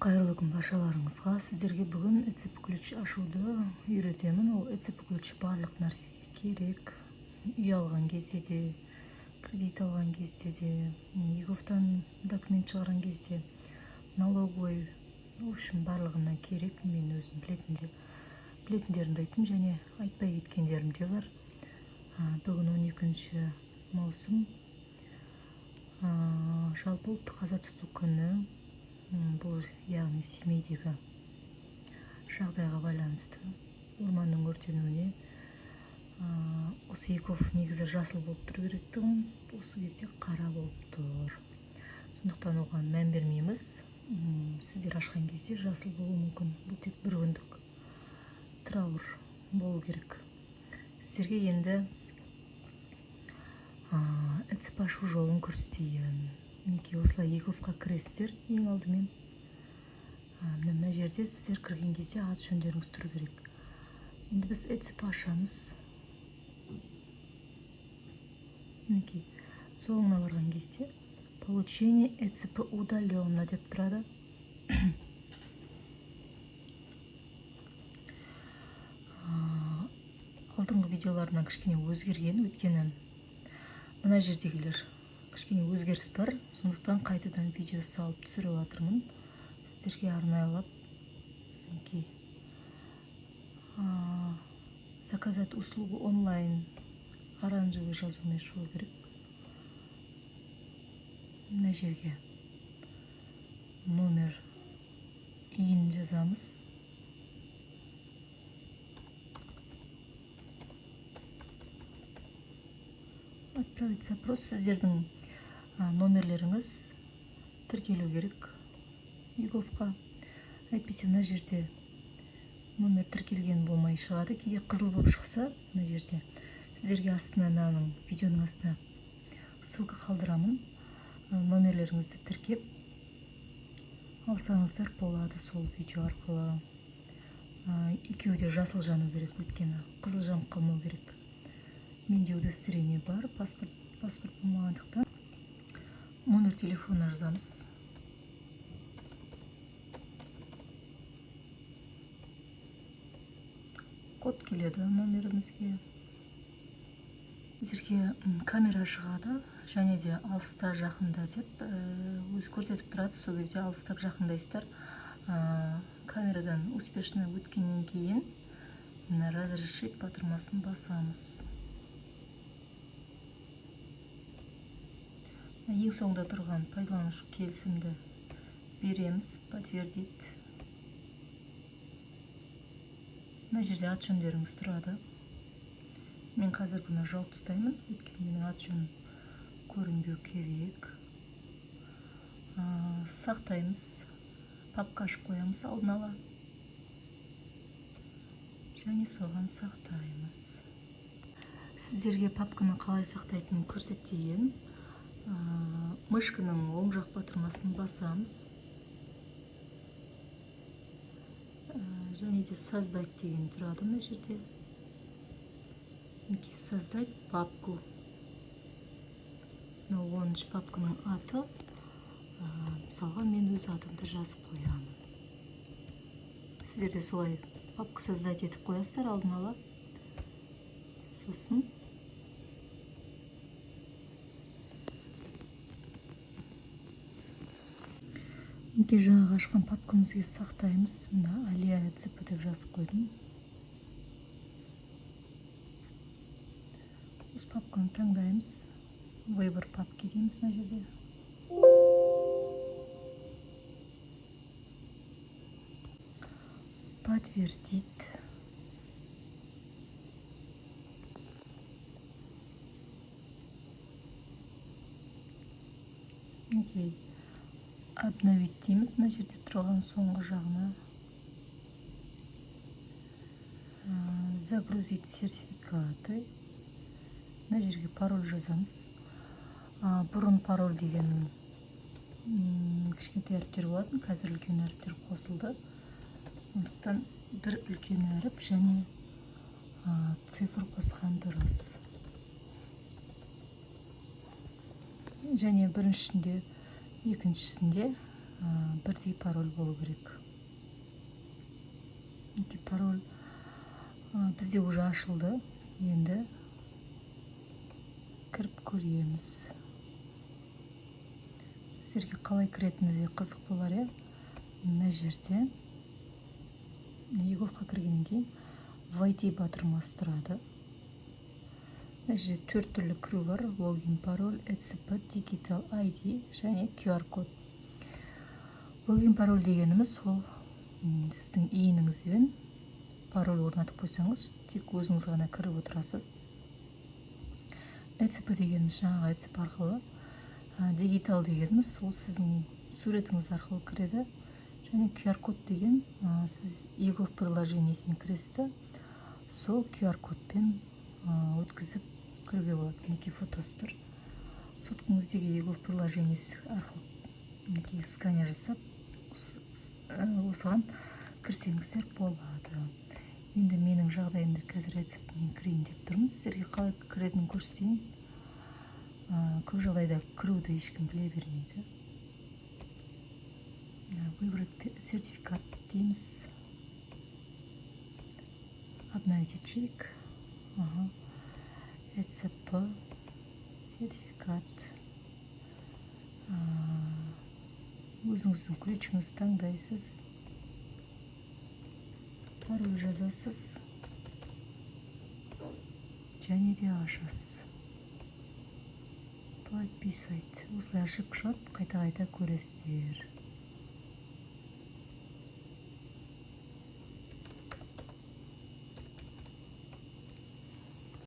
Қайырлы күн баршаларыңызға. Сіздерге бүгін ECP ключ ашуды үйретемін. Ол ECP ключ барлық нәрсеге керек. Үй алған кезде де, кредит алған кезде де, егофтан документ шығарған кезде, налоговый, в общем, барлығына керек. Мен өзім білетіндерімді айттым, және айтпай кеткендерім де бар. Бүгін 12 маусым, жалпы ұлттық аза тұту күні. Бұл яғни Семейдегі жағдайға байланысты орманның өртенуіне осы Егов негізі жасыл болып тұру керектігін, осы кезде қара болып тұр. Сондықтан оған мән бермейміз. Сіздер ашқан кезде жасыл болуы мүмкін. Бұл тек бір күндік траур болу керек. Сіздерге енді ECP ашу жолын көрсетейін. Мінекей осылай Еговқа кіресіздер. Ең алдымен мына жерде сіздер кірген кезде ат жөндеріңіз тұру керек. Енді біз ECP ашамыз. Мінекей соңына барған кезде получение ECP удаленно деп тұрады. Алдыңғы видеоларынан кішкене өзгерген, өйткені мына жердегілер кішкене өзгеріс бар, сондықтан қайтадан видео салып түсіріп жатырмын. Сіздерге арнайлап, мінекей заказать услугу онлайн оранжевый жазумен шығу керек. Мына жерге номер иін жазамыз. Отправить запрос. Сіздердің номерлеріңіз тіркелу керек Еговқа. Әйтпесе мына жерде номер тіркелген болмай шығады. Кейде қызыл болып шықса, мына жерде сіздерге астына, видеоның астына ссылка қалдырамын. Номерлеріңізді тіркеп алсаңыздар болады сол видео арқылы. Екеуі де жасыл жану керек, өйткені қызыл жанып қалмау керек. Менде удостоверение бар, паспорт болмағандықтан. Номер телефона жазамыз. Код келеді номерімізге. Сіздерге камера шығады, және де алыста жақында деп өз көрсетіп тұрады. Сол кезде алыстап жақындайсыздар. Камерадан успешно өткеннен кейін разрешить батырмасын басамыз. Ең соңында тұрған пайдаланушы келісімді береміз, подтвердить. Мына жерде ат жөндеріңіз тұрады. Мен қазір бұны жауып тастаймын, өйткені менің ат жөнім көрінбеу керек. Сақтаймыз, папка ашып қоямыз алдын ала, және соған сақтаймыз. Сіздерге папканы қалай сақтайтынын көрсетейін. Мышканың оң жақ батырмасын басамыз, және де создать деген тұрады мына жерде. Создать папку. 10-шы папканың аты. Мысалға мен өз атымды жазып қоямын. Сіздер де солай папка создать етіп қоясыздар алдын ала. Сосын жаңағы ашқан папкамызге сақтаймыз. Мына Алия ECP деп жазып қойдым. Осы папканы таңдаймыз. Выбор папки дейміз мына жерде. Подтвердить. Окей. Обновить дейміз мына жерде тұрған соңғы жағына. Загрузить сертификаты. Мына жерге пароль жазамыз. Бұрын пароль деген кішкентай әріптер болатын, қазір үлкен әріптер қосылды. Сондықтан бір үлкен әріп және цифр қосқан дұрыс. Және біріншісінде екіншісінде бірдей пароль болу керек. Пароль бізде уже ашылды. Енді кіріп көреміз. Сіздерге қалай кіретініңізге қызық болар, иә? Мына жерде Еговқа кіргеннен кейін войти батырмасы тұрады. Мына жерде 4 түрлі кіру бар: логин, пароль, ECP, digital ID және QR код. Логин пароль дегеніміз ол сіздің иініңізбен пароль орнатып қойсаңыз, тек өзіңіз ғана кіріп отырасыз. ECP дегеніміз жаңағы ECP арқылы, digital дегеніміз ол сіздің суретіңіз арқылы кіреді. Және QR код деген сіз Егов приложениесіне кіресіз, сол QR кодпен өткізіп кіруге болады. Мінекей фотосы тұр. Соткаңыздегі Егов приложениесі арқылы мінекей сканер жасап, осыған кірсеңіздер болады. Енді менің жағдайымда қазір ECP-мен кірейін деп тұрмын. Сіздерге қалай кіретінін көрсетейін. Көп жағдайда кіруді ешкім біле бермейді. Выбрать сертификат дейміз. Обновить ячейка. ECP сертификат. Өзіңіздің ключіңізді таңдайсыз. Пароль жазасыз. Және де ашасыз. Подписывайте. Осылай ашып шығады, қайта-қайта көресіздер.